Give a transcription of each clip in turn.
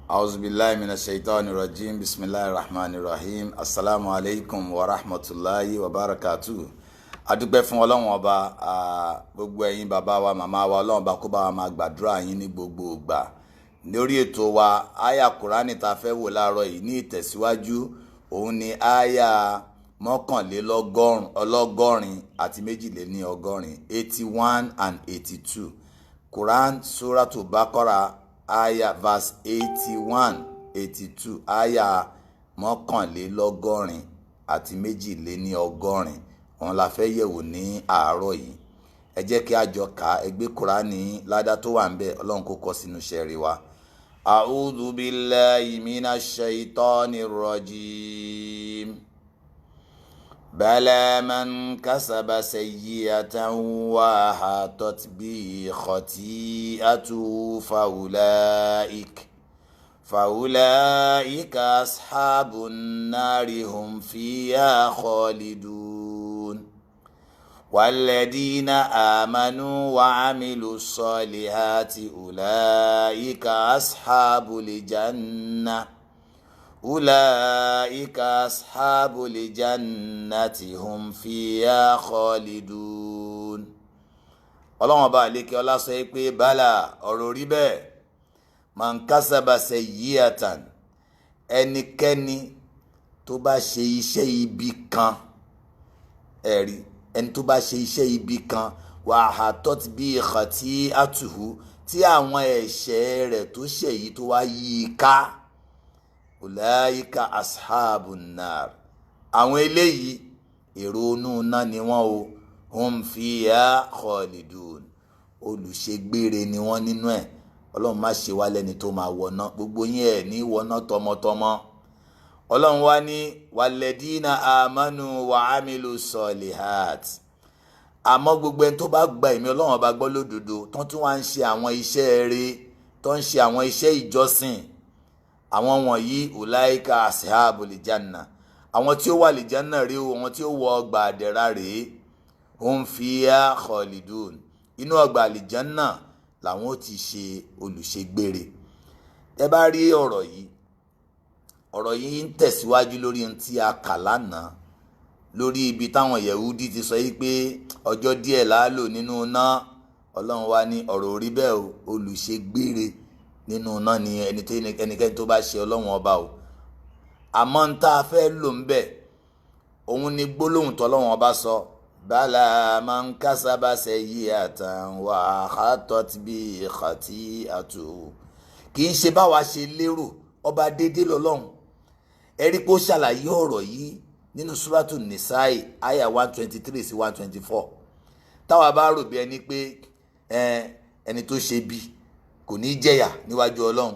auzubillahi minash shaitani rajim bismillahir rahmanir rahim assalamu alaikum wa rahmatullahi wa barakatuh. Adúpẹ́ fún Ọlọ́run ọba, gbogbo ẹ̀yin bàbá wa màmá wa, Ọlọ́run ọba kó bá wa máa gbàdúrà yín ní gbogbo ìgbà. Lórí ètò wa àyà Kùránì tá fẹ́ wò láàárọ̀ yìí ní ìtẹ̀síwájú, òun ni àyà ọlọ́gọ́rin àti méjìléníọgọ́rin 81 and 82. Quran Suratu Baqarah àyà verse 81 82, àyà mọ́kànlélọ́gọ́rin àti méjìléníọgọ́rin. Òun la fẹ́ yẹ̀wò ní àárọ̀ yìí. Ẹ jẹ́ kí a jọ kà ẹgbẹ́ Kùránì ládá tó wà ń bẹ̀, Ọlọ́run kó kọ sínú ṣẹ́rí wa. A'udhu billahi minash shaitanir rajim. Bala man kasaba sayyi'atan wa ahatat bihi khati'atuhu faulaika ashabun nari hum fiha khalidun. والذين آمنوا وعملوا الصالحات أولئك أصحاب الجنة هم فيها خالدون. Ọlọ́run ọba àlékè ọlá sọ pé bálà ọ̀rọ̀ rí bẹ́ẹ̀, man kasaba sayyi'atan, ẹnikẹ́ni tó bá ṣe iṣẹ́ ibi kan, ẹ̀rí ẹni tó bá ṣe iṣẹ́ ibi kan, wa ahatat bihi khati'atuhu, tí àwọn ẹ̀ṣẹ̀ rẹ̀ tó ṣẹ̀ yìí tó wá yí i ká, ulaika ashabun nar, àwọn eléyìí èrò inú iná ni wọ́n o, hum fiha khalidun, olùṣègbére ni wọ́n nínú ẹ̀. Ọlọ́run má ṣe wá lẹ́ni tó máa wọ̀nà, gbogbo yín ẹ̀ ní wọ̀nà tọmọtọmọ. Ọlọ́run wá ní walladina amanu wa amilu solihat, àmọ́ gbogbo ẹni tó bá gba ẹ̀mí Ọlọ́run ọba gbọ́ lódodo, tó tún wá ń ṣe àwọn iṣẹ́ rere, tó ń ṣe àwọn iṣẹ́ ìjọsìn, àwọn wọ̀nyí ulaika ashabul janna, àwọn tí ó wà lè janna rèé o, àwọn tí ó wọ ọgbà àdẹ̀ra rèé, hum fiha khalidun, inú ọgbà àlìjánná làwọn ó ti ṣe olùṣègbére. Ẹ bá rí ọ̀rọ̀ yìí ń tẹ̀síwájú lórí ohun tí a kà lánàá, lórí ibi táwọn Yẹhudi ti sọ yìí pé ọjọ́ díẹ̀ láálò nínú iná. Ọlọ́run wá ní ọ̀rọ̀ orí bẹ́ẹ̀ o, olùṣègbére nínú iná ni ẹnikẹ́ni tó bá ṣe Ọlọ́run ọba o. Àmọ́ ń tá a fẹ́ lò ń bẹ̀, òun ni gbólóhùn tọ́lọ́run ọba sọ, bala man kasaba sayyi'atan wa ahatat bihi khati'atuhu. Kì í ṣe báwa ṣe lérò, ọba déédé lọ́lọ́run. Ẹ̀rí pé ó ṣàlàyé ọ̀rọ̀ yìí nínú Suratu Nisa'i àyà 123 sí 124. Táwa bá rò bí ẹni pé ẹni tó ṣe bí kò ní jẹ̀yà níwájú Ọlọ́run,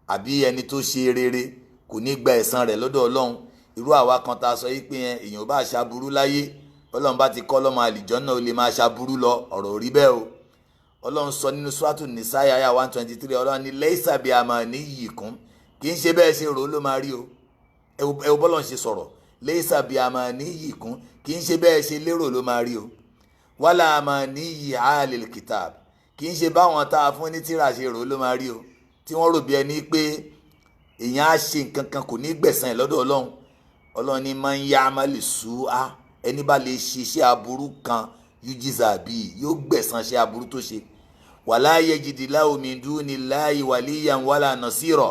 àbí ẹni tó ṣe rere kò ní gba ẹ̀san rẹ̀ lọ́dọ̀ Ọlọ́run. Irú àwa kan tá a sọ yìí pé èèyàn bá ṣaburú láyé, Ọlọ́run bá ti kọ́ lọ́mọ àlìjọ́nà ó lè máa ṣaburú lọ, ọ̀rọ̀ rí bẹ́ẹ̀ o. Ọlọ́run sọ nínú Suratu Nisa'i àyà 123, Ọlọ́run ní laysa bi amaniyikum, kì í ṣe bẹ́ẹ̀ ṣe rò ó ló máa rí o. Ẹ wo bọ́lọ́run ṣe sọ̀rọ̀, laysa bi amaniyikum, kì í ṣe bẹ́ẹ̀ ṣe lérò ló máa rí o. Wala amaniyi ahlil kitab, kì í ṣe báwọn tá a fún ní tírà ṣe rò ó ló máa rí o, tí wọ́n rò bí ẹni pé èèyàn á ṣe nǹkan kan kò ní gbẹ̀san ẹ̀ lọ́dọ̀ Ọlọ́run. Ọlọ́run ní man ya'mal su'a, ẹni bá lè ṣe iṣẹ́ aburú kan yujza bihi, yóò gbẹ̀san iṣẹ́ aburú tó ṣe. Wala yajidi lahu min dunillahi waliyan wala nasira,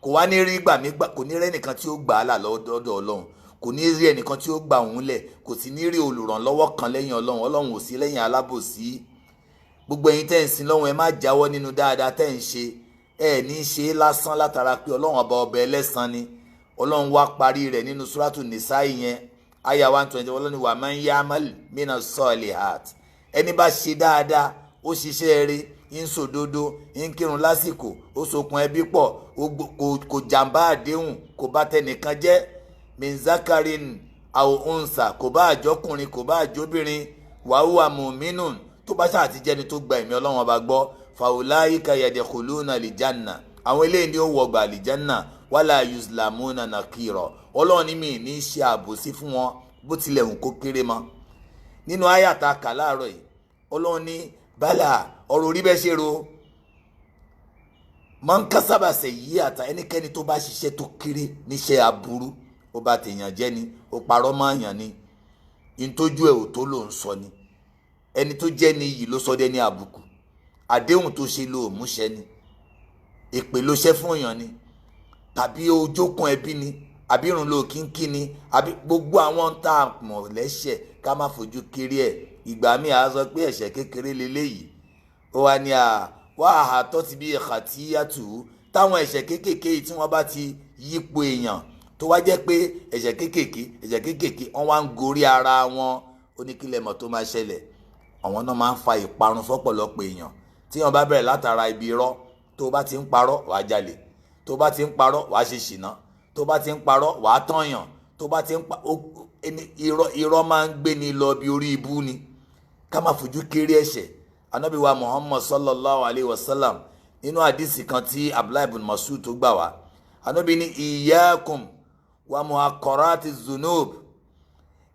kò wá ní rí gbàmígbà, kò ní rí ẹnìkan tí ó gbà á là lọ́dọ̀ Ọlọ́run, kò ní rí ẹnìkan tí ó gbà òun lẹ̀, kò sì ní rí olùrànlọ́wọ́ kan lẹ́yìn Ọlọ́run. Ọlọ́run ò sí lẹ́yìn alábòsí. Gbogbo ẹ̀yin tẹ́ ń sin lọ́hùn, ẹ má jáwọ́ nínú dáadáa tẹ́ ń ṣe, ẹ ní ṣe lásán látara pé Ọlọ́run ọba ẹlẹ́san ni. Ọlọ́run wá parí rẹ̀ nínú Suratu Nisa'i yẹn àyà 120. Ọlọ́run ní wa man ya'mal minas solihat, ẹni bá ṣe dáadáa, ó ṣiṣẹ́ rere, ń sòdodo, ń kírun lásìkò, ó sokùn ẹbí pọ̀, kò jàǹbá àdéhùn, kò bá tẹnìkan jẹ́, min zakarin aw unsa, kò bá àjọkùnrin kò bá àjọbìnrin, wa huwa mu'minun, tó bá ṣáà ti jẹ́ni tó gba ẹ̀mí Ọlọ́run ọba gbọ́, fa ulaika yadkhuluna al-janna, àwọn eléyìí ni ó wọ ọgbà àlìjánà, wala yuzlamuna nakira. Ọlọ́run ní mi ní ṣe àbòsí fún wọn bó tilẹ̀ hùn kó kéré mọ́. Nínú àyàtà kà láàárọ̀ yìí, Ọlọ́run ní bálà ọ̀rọ̀ orí bẹ́ẹ̀ ṣe ro, man kasaba sayyi'ata ẹnikẹ́ni tó bá ṣiṣẹ́ tó kéré níṣẹ́ aburú, ó bá tèèyàn jẹ́ ni, ó parọ́ mọ́ èèyàn ni, ìtọ́jú ẹ̀ ò tó ló ń sọ ni, ẹni tó jẹ́ ni yìí ló sọ dé ní àbùkù, àdéhùn tó ṣe ló múṣẹ ni, èpè ló ṣẹ́ fún èèyàn ni, tàbí ojókun ẹbí ni, àbí irun ló kínkí ni, àbí gbogbo àwọn tá a mọ̀ lẹ́ṣẹ̀ ká má fojú kéré ẹ̀. Ìgbà míì á sọ pé ẹ̀ṣẹ̀ kékeré leléyìí, ó wá ní wá àhàtọ́ ti bí khatiyatu, táwọn ẹ̀ṣẹ̀ kéékèèké tí wọ́n bá ti yípo èèyàn tó wá jẹ́ pé ẹ̀ṣẹ̀ kéékèèké wọ́n wá ń gorí ara wọn, ó ní kílẹ̀ mọ̀ tó máa ṣẹlẹ̀, àwọn náà máa ń fa ìparun fọ́pọ̀lọpọ̀ èèyàn. Tí wọ́n bá bẹ̀rẹ̀ látara ibi irọ́, tó bá ti ń parọ́ wàá jalè, tó bá ti ń parọ́ wàá ṣe ṣìnà, tó bá ti ń parọ́ wàá tọ̀yàn, tó bá ti ń irọ́ máa ń gbé ni lọ bí orí ibú ni. Ká má fojú kéré ẹ̀ṣẹ̀. Ànábì wa Muhammad sallallahu alayhi wa sallam nínú àdìsí kan tí Abdullahi ibn Mas'ud tó gbà wá, Ànábì ní iyyakum wa muhaqqarati zunub,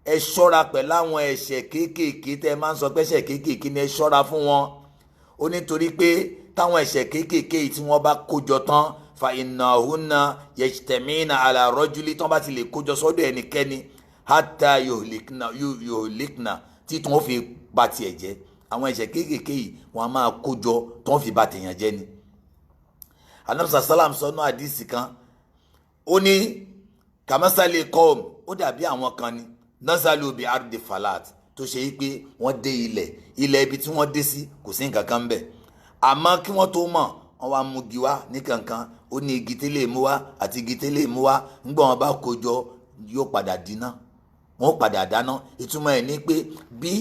ẹ ṣọ́ra pẹ̀lú àwọn ẹ̀ṣẹ̀ kéékèèké tẹ́ ẹ máa ń sọ pé ẹ̀ṣẹ̀ kéékèèké ni ẹ ṣọ́ra fún wọn. Ó nítorí pé táwọn ẹ̀ṣẹ̀ kéékèèké tí wọ́n bá kójọ tán fa innahunna yajtamina ala rajuli, tán bá ti lè kójọ sọ́dọ̀ ẹnikẹ́ni hatta yuhlikna tí tí wọ́n fi bà tiẹ̀ jẹ́. Àwọn ẹ̀ṣẹ̀ kéékèèké yìí wọ́n á máa kójọ tó ń fi bà tèèyàn jẹ́ ni. Ànábì sàlám sọ́nù àdìsí kan, ó ní kàmásálì qawm, ó dàbí àwọn kan ni nazalu bi ardi falat, tó ṣe pé wọ́n dé ilẹ̀ ibi tí wọ́n dé sí kò sí nǹkan kan ń bẹ̀, àmọ́ kí wọ́n tó mọ̀ wọ́n wá mú igi wá ní kankan, ó ní igi tẹ́lẹ̀ mú wá àti igi tẹ́lẹ̀ mú wá, ńgbọ́n wọn bá kójọ yóò padà dínà, wọ́n padà dáná. Ìtumọ̀ ẹ̀ ní pé bí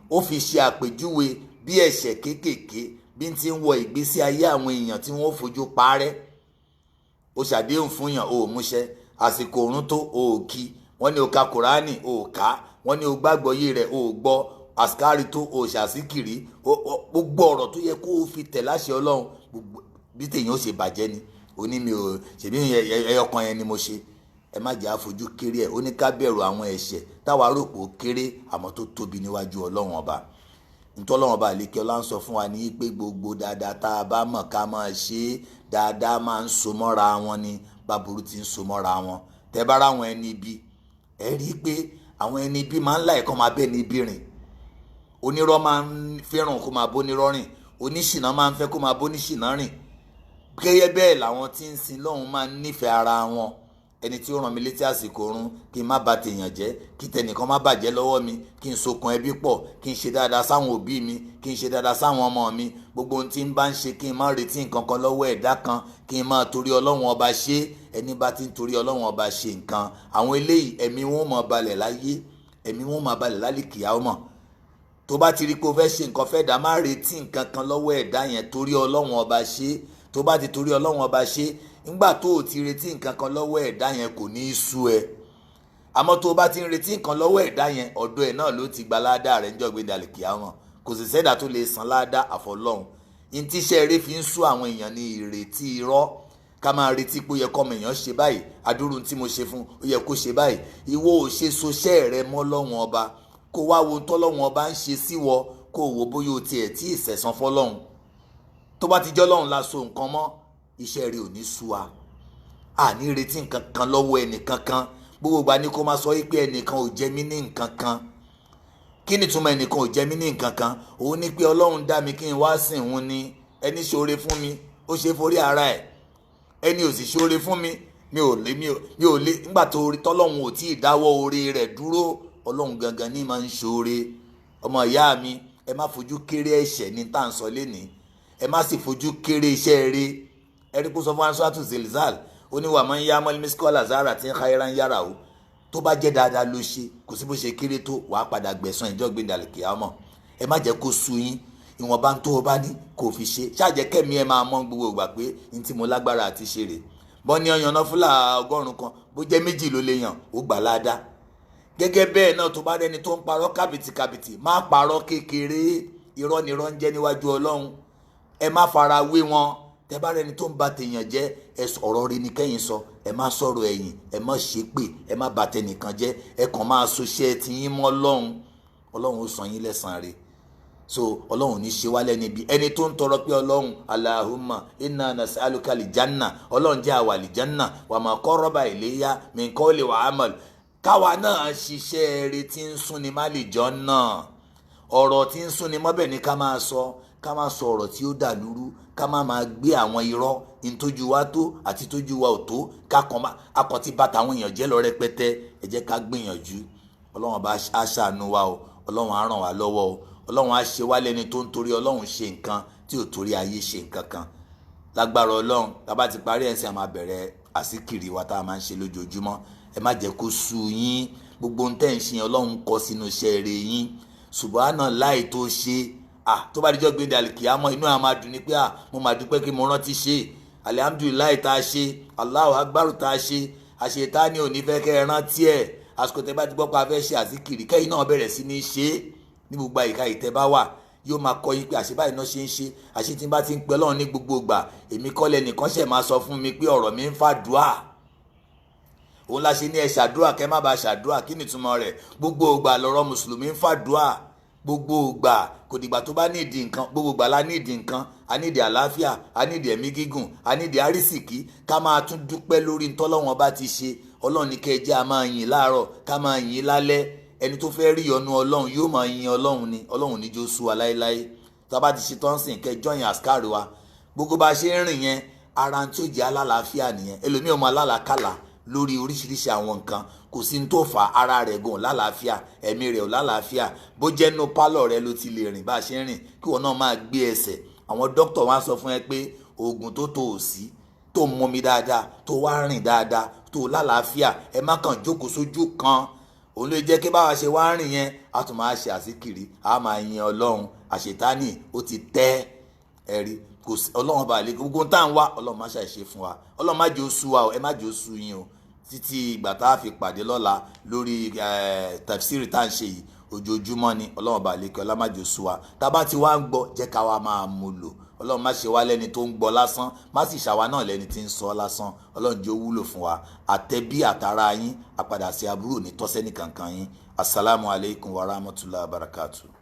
ó fi ṣe àpèjúwe bí ẹ̀ṣẹ̀ kéékèèké bí ń ti ń wọ ìgbésí ayé àwọn èèyàn tí wọ́n fojú parẹ́. Ó ṣàdéhùn fún yàn, ó múṣẹ, àsìkò òrùn tó ó kí, wọ́n ní ó ka Kùránì ó ká, wọ́n ní ó gbàgbọ́ yé rẹ̀ ó gbọ́, àsìkárì tó ó ṣàṣìkìrí, gbogbo ọ̀rọ̀ tó yẹ kó o fi tẹ̀ láṣẹ Ọlọ́run bí tèèyàn ó ṣe bàjẹ́ ni. Ó ní mi ò ṣèbí ẹyọkan yẹn ni mo ṣe. Ẹ má jẹ́ àfojú kéré ẹ̀. Ó ní ká bẹ̀rù àwọn ẹ̀ṣẹ̀ táwa rò pé ó kéré àmọ́ tó tóbi níwájú Ọlọ́run ọba. Nítorí Ọlọ́run ọba àlékè ọlá ń sọ fún wa ní pé gbogbo dáadáa tá a bá mọ̀ ká máa ṣe, dáadáa máa ń so mọ́ra wọn ni, báburú ti ń so mọ́ra wọn. Tẹ́ bá ráwọn ẹni ibi, ẹ rí i pé àwọn ẹni ibi máa ń láì kọ́ máa bẹ́ẹ̀ ní ibi rìn. Onírọ́ máa ń fẹ́ràn kó máa bónírọ́ rìn, oníṣìnà máa ń fẹ́ kó máa bóníṣìnà rìn. Gẹ́gẹ́ bẹ́ẹ̀ làwọn tí ń sin lọ́hùn máa ń nífẹ̀ẹ́ ara wọn. Ẹni tí ó ràn mí létí àsìkò oorun, kí n má bà tèèyàn jẹ́, kí tẹnìkan má bàjẹ́ lọ́wọ́ mi, kí n sokùn ẹbí pọ̀, kí n ṣe dáadáa sáwọn òbí mi, kí n ṣe dáadáa sáwọn ọmọ mi, gbogbo ohun tí n bá ń ṣe kí n má retí nǹkan kan lọ́wọ́ ẹ̀dá kan, kí n má torí Ọlọ́run ọba ṣe. Ẹni bá ti ń torí Ọlọ́run ọba ṣe nǹkan, àwọn eléyìí ẹ̀mí wọn máa balẹ̀ láyé, ẹ̀mí wọn máa balẹ̀ lálìkìyámọ̀. Tó bá ti rí pé o fẹ́ ṣe nǹkan fẹ́ dá, má retí nǹkan kan lọ́wọ́ ẹ̀dá yẹn, torí Ọlọ́run ọba ṣe. Tó bá ti torí Ọlọ́run ọba ṣe, nígbà tó o ti retí nǹkan kan lọ́wọ́ ẹ̀dá yẹn kò ní í sú ẹ. Àmọ́ tó o bá ti ń retí nǹkan lọ́wọ́ ẹ̀dá yẹn, ọ̀dọ̀ ẹ̀ náà ló ti gba ládàá rẹ̀ níjọ́ gbéra àlìkìyámọ̀. Kò sì sẹ́dá tó lè san ládàá àfọlọ́hun. ní tí iṣẹ́ eré fi ń sú àwọn èèyàn ní ìrètí irọ́, ká máa retí pé ó yẹ kọ́mọ èèyàn ṣe báyìí, adúrú tí mo ṣe fún ó yẹ kó ṣe báyìí. ìwọ ò ṣe soṣẹ́ rẹ mọ́ lọ́wọ́n ọba, kó wá wo tọ́lọ́wọ́n ọba ń ṣe síwọ, kó wò bóyá o tiẹ̀ tí ìṣẹ̀san fọ́lọ́hun. tó bá ti jọ́ lọ́hun la so nǹkan mọ́, iṣẹ́ rẹ ò ní sú wa. àní retí nǹkan kan lọ́wọ́ ẹnìkan kan, gbogbo ìgbà ni kó máa sọ wípé ẹnìkan ò jẹ mí ní nǹkan kan. kí ni túmọ̀ ẹnìkan ò jẹ mí ní nǹkan kan? òun ní pé ọlọ́run dá mi kí n wá sìn òun ni. ẹni ṣoore fún mi ó ṣe forí ara ẹ̀, ẹni ò sì ṣoore fún mi mi ò lè nígbà tó tọ́lọ́run ò tí ì dáwọ́ oore rẹ̀ dúró, ọlọ́run gangan ní máa ń ṣoore. ọmọ ìyá mi, ẹ má fojú kéré ẹ̀ṣẹ̀ ní tá à ń sọ lénìí, ẹ má sì fojú kéré iṣẹ́ rere. ẹ̀rí kó sọ fún Suratu Zilzal, ó ní wa man ya'mal mithqala dharratin khayran yarahu. tó bá jẹ́ dáadáa ló ṣe, kò sí bó ṣe kéré tó, wàá padà gbẹ̀san ìjọ́ gbẹ̀dàlẹ̀ kíámọ̀. ẹ má jẹ́ kó sú yín, ìwọ̀nba tó o bá ní kò fi ṣe. ṣáàjẹ́ kẹ́mi ẹ máa mọ́ gbogbo ìgbà pé ní tí mo lágbára àti ṣe rè. bọ́ ní ọyàn náà fúlà 100 kan, bó jẹ́ 2 ló lè yàn, ó gbà ládàá. gẹ́gẹ́ bẹ́ẹ̀ náà tó bá rẹni tó ń parọ́ kàbìtìkàbìtì, má parọ́ kékeré, irọ́ ni irọ́ ń jẹ́ níwájú Ọlọ́run. ẹ má fara wé wọn. tẹ́ bá rẹni tó ń ba tèèyàn jẹ́, ẹ ọ̀rọ̀ rẹ̀ ní kẹ́yìn sọ, ẹ má sọ̀rọ̀ ẹ̀yìn, ẹ má ṣépè, ẹ má bà tẹnìkan jẹ́, ẹ kàn máa ṣoṣẹ́ tí yín mọ́ Ọlọ́run. Ọlọ́run ó san yín lẹ́san rẹ̀. so ọlọ́run ní ṣe wá lẹ́ni bí ẹni tó ń tọrọ pé ọlọ́run Allahumma inna nas'aluka al-janna ọlọ́run jẹ́ àwa al-janna wa ma qarraba ilayya min qawli wa amal káwa náà ṣiṣẹ́ eré tí ń súnni má lè jọ náà ọ̀rọ̀ tí ń súnni mọ́bẹ̀ ni ká máa sọ ọ̀rọ̀ tí ó dà lúrú ká máa gbé àwọn irọ́ ìtójú wa tó àti tójú wa ò tó akọ̀tí bàtà àwọn èèyàn jẹ́ lọ rẹpẹtẹ ẹ jẹ́ ká gbìyànjú ọlọ́run bá á ṣàánú wa o ọlọ́run á ràn wá lọ́wọ́ o ọlọ́run á ṣe wá lẹ́ni tó ń torí ọlọ́run ṣe nǹkan tí ò torí ayé ṣe nǹkan kan lágbára ọlọ́run tá a bá ti parí ẹ̀sìn a máa bẹ̀rẹ̀ àsìkiri wa tá a máa ń ṣe lójoojúmọ́ ẹ má jẹ́ kó sú yín gbogbo ohun tẹ́ ń ṣe ọlọ́run kọ sínú iṣẹ́ rere yín subhanallahi tó ṣe tó bá dijọ́ gbé dàlìkìyámọ̀ inú àwọn máa dùn ní pé mo máa dúpẹ́ kí mo rántí ṣe alihamudulilayi tá a ṣe Allahu akbar tá a ṣe àṣetá ni ò ní fẹ́ kẹ́ ẹ rántí ẹ̀ àsìkò tẹ́ bá ti gbọ́ pé a fẹ́ ṣe àsìkiri kẹ́yìn náà bẹ̀rẹ̀ sí ní ṣe ní gbogbo àyíká ìtẹ́ bá wà yóò máa kọ́ yín pé àṣebáyìí náà ṣe ń ṣe àṣe tí n bá ti ń pẹ́ lọ́run ní gbogbo ìgbà èmi kọ́ lẹ́nìkan ṣẹ̀ máa sọ fún mi pé ọ̀rọ̀ mi ń fàdúà òun la ṣe ní ẹ ṣàdúà kẹ́ má bàa ṣàdúà kí ni ìtumọ̀ rẹ̀ gbogbo ìgbà lọ́rọ̀ mùsùlùmí ń fàdúà gbogbo ìgbà kò dìgbà tó bá nídìí nǹkan gbogbo ìgbà la nídìí nǹkan a nídìí àlàáfíà a nídìí ẹ̀mí gígùn a nídìí àrísìkí ká máa tún dúpẹ́ lórí ntọ́lọ́wọ́n bá ti ṣe ọlọ́run ní kẹjẹ́ a máa yìn láàárọ̀ ká máa yìn lálẹ́ ẹni tó fẹ́ rí ọnu ọlọ́run yóò máa yin ọlọ́run ni ọlọ́run níjó sú wa láéláé tá a bá ti ṣe tán sìn kẹjọ́ yìn àṣkáàrì wa gbogbo bá a ṣe ń rìn yẹn ara tí ó jẹ́ alálàáfíà nìyẹn ẹlòmíì ọmọ alálàákàlà lórí oríṣiríṣi àwọn nǹkan kò sí ní tó fà ara rẹ̀ gan lálàáfíà ẹ̀mí rẹ̀ ò lálàáfíà bó jẹ́ nínú pálọ̀ rẹ̀ ló ti lè rìn bá a ṣe ń rìn kí wọn náà máa gbé ẹsẹ̀ àwọn dókítà wá sọ fún ẹ pé oògùn tó tó ò sí tó mú mi dáadáa tó wá rìn dáadáa tó lálàáfíà ẹ má kàn jókòó sójú kan òun ló jẹ́ kí báwa ṣe wá rìn yẹn a tún máa ṣe àsìkiri a máa yin ọlọ́run àṣetánì ó ti tẹ́ ẹ̀rí kò sí ọlọ́run bá lè gbogbo tá à ń wá ọlọ́run má ṣàìṣe fún wa ọlọ́run má jẹ́ ó sú wa o ẹ má jẹ́ ó sú yín o títí ìgbà tá a fi pàdé lọ́la lórí tafsiri tá à ń ṣe yìí ojoojúmọ́ ni ọlọ́run bá lè kí ọlá má jẹ́ ó sú wa tá a bá ti wá ń gbọ́ jẹ́ ká wa máa mú lò ọlọ́run má ṣe wá lẹ́ni tó ń gbọ́ lásán má sì ṣàwa náà lẹ́ni tí ń sọ lásán ọlọ́run jẹ́ ó wúlò fún wa àtẹ̀bí àtàrà yín àpadà sí aburú ní tọ́sẹ́nì kankan yín assalamu alaikum warahmatullahi wabarakatuh.